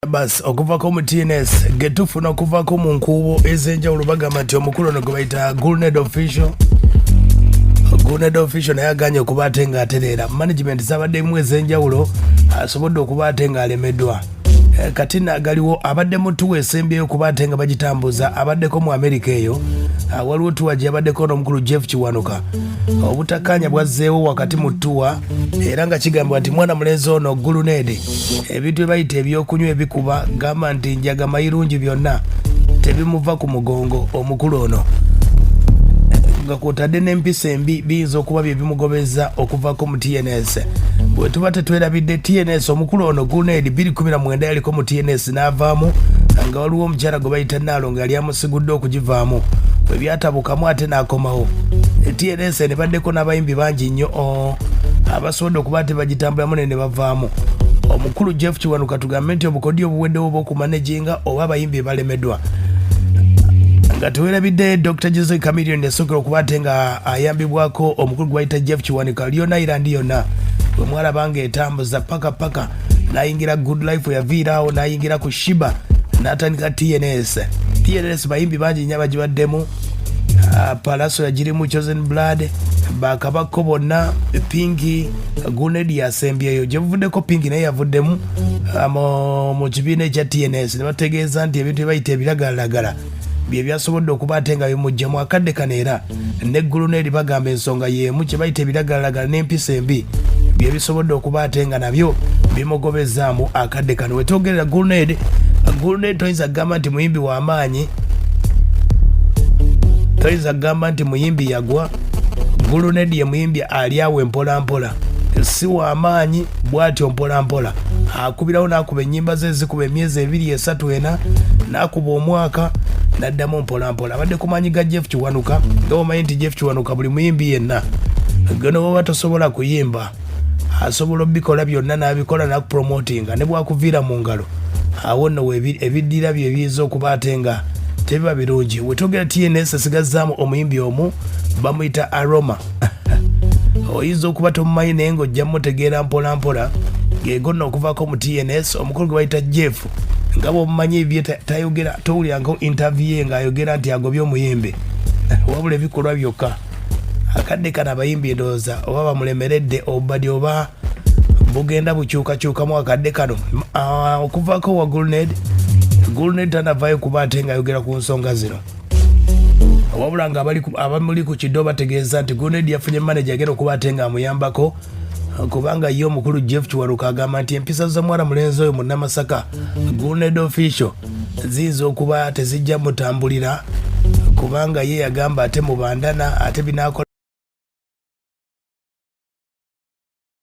bas okuvako mu TNS getufuna okuvako mu nkubo ezenjawulo bagamba nti omukulu ono gwe bayita Gulned official naye aganye okuba ate nga atereera management zabaddemu ezenjawulo asobodde okuba ate nga alemeddwa kati nagaliwo abadde mu tuwa esembyeyo okuba ate nga bagitambuza abaddeko mu America eyo waliwo tuwa gye yabaddeko n'omukulu Jeff Kiwanuka obutakkaanya bwazzeewo wakati mu tuwa era nga kigambibwa nti mwana mulenzi ono Gulned ebintu bye bayita ebyokunywa ebikuba gamba nti njaga mayirungi byonna tebimuva ku mugongo omukulu ono nga kwotadde n'empisa embi biyinza okuba bye bimugobeza okuvako mu TNS bwe tuba tetwerabidde TNS omukulu ono Gulned 2019 yaliko mu TNS n'avaamu nga waliwo omukyala gwe bayita Naalongo yali amusigudde okugivaamu bwe byatabukamu ate n'akomawo TNS ne baddeko n'abayimbi bangi nnyo abasobodde okuba ate bagitambulamu ne bavaamu omukulu Jeff Kiwanuka tugambe nti obukodyo obuweddewo bw'okumanaginga oba abayimbi balemeddwa nga tuwerabidde Dr. Jose Chameleone yasookera okuba ate nga ayambibwako omukulu gwe bayita Jeff Kiwanuka lyonna Ireland yonna bwe mwalaba nga etambuza paka n'ayingira Good Life yaviiraawo n'ayingira ku Shiba n'atandika TNS bayimbi bangi nnyo abagibaddemu Palaso yagirimu Chosen Blood bakabako bonna Pinky Gulned yasembyeyo gye buvuddeko Pinky naye yavuddemu mu kibiina ekya TNS ne bategeeza nti ebintu ebayita ebiragalalagala bye byasobodde okuba ate nga bimuggyemu akadde kano era ne Gulned bagamba ensonga y'emu kye bayita ebiragalalagala n'empisa embi bye bisobodde okuba ate nga nabyo bimugobezaamu akadde kano wetwogerera Gulned toyinza kugamba nti muyimbi w'amaanyi toyinza kugamba nti muyimbi yagwa Gulned ye muyimbi ali awo mpolampola si w'amaanyi bw'atyo mpolampola akubirawo n'akuba ennyimba ze zikuba emyezi 2-3 n'akuba omwaka n'addamu mpolampola abadde ku maanyi ga Jeff Kiwanuka nga omanyi nti Jeff Kiwanuka buli muyimbi yenna gano baba tosobola kuyimba asobola obikola byonna n'abikola n'akupromotinga ne bwakuviira mu ngalo awo nno ebiddira bye biyinza okuba ate nga tebiba birungi wetwogera TNS asigazzaamu omuyimbi omu bamuyita Aroma oyinza okuba tomumanyi naye ng'ojja mutegeera mpolampola geego nno okuvako mu TNS omukulu gwe bayita Jeff nga bwomumanyi ebye tayogera towulyanga interview ye ng'ayogera nti agobye omuyimbi wabula ebikolwa byokka akadde kana abayimbi endowooza oba bamulemeredde obadde oba bugenda bukyukakyukamu akadde kano okuvako wa Gulned tanavaayo kuba ate ng'ayogera ku nsonga zino wabula nga abamuli ku kiddo bategeeza nti Gulned yafunye manager agenda okuba ate nga amuyambako kubanga ye omukulu Jeff Kiwanuka agamba nti empisa za mwana mulenzi oyo mu Namasaka Gulned official ziyinza okuba tezijja mutambulira kubanga ye yagamba ate mubandana ate binaakola